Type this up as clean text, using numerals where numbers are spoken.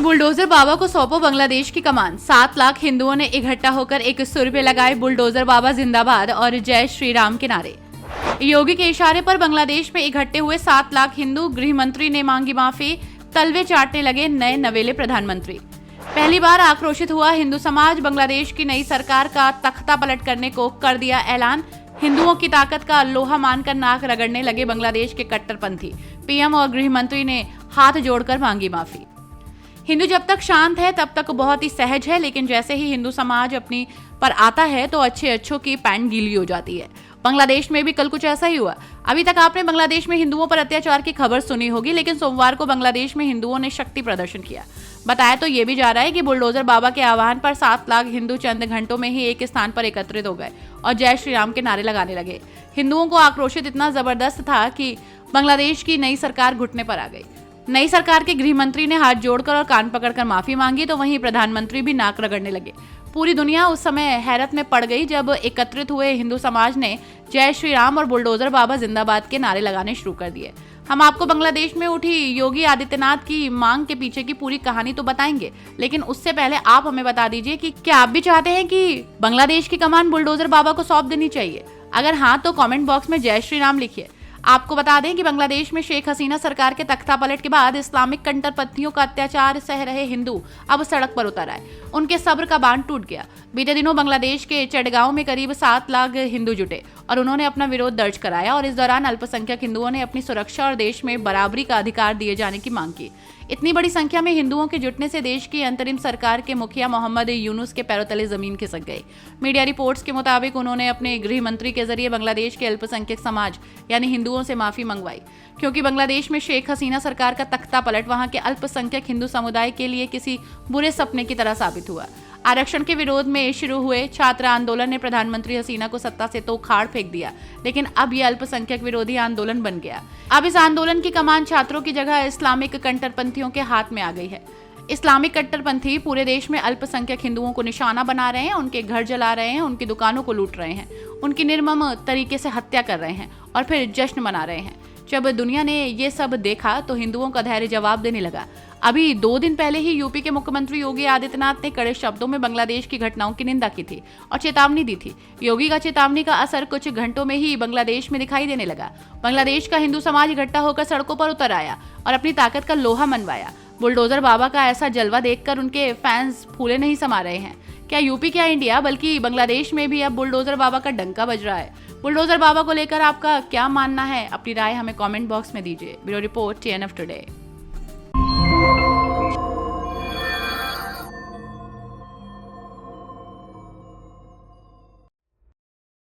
Bulldozer बाबा को सौंपो बांग्लादेश की कमान। 7 लाख हिंदुओं ने इकट्ठा होकर एक सुर पे लगाए बुलडोजर बाबा जिंदाबाद और जय श्री राम के नारे। योगी के इशारे पर बांग्लादेश में इकट्ठे हुए 7 लाख हिंदू, गृह मंत्री ने मांगी माफी, तलवे चाटने लगे नए नवेले प्रधानमंत्री। पहली बार आक्रोशित हुआ हिंदू समाज, बांग्लादेश की नई सरकार का तख्ता पलट करने को कर दिया ऐलान। हिंदुओं की ताकत का लोहा मानकर नाक रगड़ने लगे बांग्लादेश के कट्टरपंथी। पीएम और गृह मंत्री ने हाथ जोड़कर मांगी माफी। हिंदू जब तक शांत है तब तक बहुत ही सहज है, लेकिन जैसे ही हिंदू समाज अपनी पर आता है तो अच्छों की पैंट गीली हो जाती है। बांग्लादेश में भी कल कुछ ऐसा ही हुआ। अभी तक आपने बांग्लादेश में हिंदुओं पर अत्याचार की खबर सुनी होगी, लेकिन सोमवार को बांग्लादेश में हिंदुओं ने शक्ति प्रदर्शन किया। बताया तो ये भी जा रहा है कि बुलडोजर बाबा के आह्वान पर 7 लाख हिंदू चंद घंटों में ही एक स्थान पर एकत्रित हो गए और जय श्री राम के नारे लगाने लगे। हिंदुओं को आक्रोशित इतना जबरदस्त था कि बांग्लादेश की नई सरकार घुटने पर आ गई। नई सरकार के गृह मंत्री ने हाथ जोड़कर और कान पकड़कर माफी मांगी, तो वहीं प्रधानमंत्री भी नाक रगड़ने लगे। पूरी दुनिया उस समय हैरत में पड़ गई जब एकत्रित हुए हिंदू समाज ने जय श्री राम और बुलडोजर बाबा जिंदाबाद के नारे लगाने शुरू कर दिए। हम आपको बांग्लादेश में उठी योगी आदित्यनाथ की मांग के पीछे की पूरी कहानी तो बताएंगे, लेकिन उससे पहले आप हमें बता दीजिए कि क्या आप भी चाहते हैं कि बांग्लादेश की कमान बुलडोजर बाबा को सौंप देनी चाहिए? अगर हाँ तो कमेंट बॉक्स में जय श्री राम लिखिए। आपको बता दें कि बांग्लादेश में शेख हसीना सरकार के तख्ता पलट के बाद इस्लामिक कट्टरपंथियों का अत्याचार सह रहे हिंदू अब सड़क पर उतर आए। उनके सब्र का बांध टूट गया। बीते दिनों बांग्लादेश के चटगांव में करीब 7 लाख हिंदू जुटे और उन्होंने अपना विरोध दर्ज कराया और इस दौरान अल्पसंख्यक हिंदुओं ने अपनी सुरक्षा और देश में बराबरी का अधिकार दिए जाने की मांग की। इतनी बड़ी संख्या में हिंदुओं के जुटने से देश की अंतरिम सरकार के मुखिया मोहम्मद यूनुस के पैरों तले जमीन खिसक गई। मीडिया रिपोर्ट्स के मुताबिक उन्होंने अपने गृह मंत्री के जरिए बांग्लादेश के अल्पसंख्यक समाज यानी हिंदुओं से माफी मंगवाई, क्योंकि बांग्लादेश में शेख हसीना सरकार का तख्ता पलट वहां के अल्पसंख्यक हिंदू समुदाय के लिए किसी बुरे सपने की तरह साबित हुआ। आरक्षण के विरोध में शुरू हुए छात्र आंदोलन ने प्रधानमंत्री हसीना को सत्ता से तो उखाड़ फेंक दिया, लेकिन अब यह अल्पसंख्यक विरोधी आंदोलन बन गया। अब इस आंदोलन की कमान छात्रों की जगह इस्लामिक कट्टरपंथियों के हाथ में आ गई है। इस्लामिक कट्टरपंथी पूरे देश में अल्पसंख्यक हिंदुओं को निशाना बना रहे हैं, उनके घर जला रहे हैं, उनकी दुकानों को लूट रहे हैं, उनकी निर्मम तरीके से हत्या कर रहे हैं और फिर जश्न मना रहे हैं। जब दुनिया ने ये सब देखा तो हिंदुओं का धैर्य जवाब देने लगा। अभी 2 दिन पहले ही यूपी के मुख्यमंत्री योगी आदित्यनाथ ने कड़े शब्दों में बांग्लादेश की घटनाओं की निंदा की थी और चेतावनी दी थी। योगी का चेतावनी का असर कुछ घंटों में ही बांग्लादेश में दिखाई देने लगा। बांग्लादेश का हिंदू समाज इकट्ठा होकर सड़कों पर उतर आया और अपनी ताकत का लोहा मनवाया। बुलडोजर बाबा का ऐसा जलवा देखकर उनके फैंस फूले नहीं समा रहे हैं। क्या यूपी, क्या इंडिया, बल्कि बांग्लादेश में भी अब बुलडोजर बाबा का डंका बज रहा है। बुलडोजर बाबा को लेकर आपका क्या मानना है? अपनी राय हमें कमेंट बॉक्स में दीजिए। Bureau report TNF today.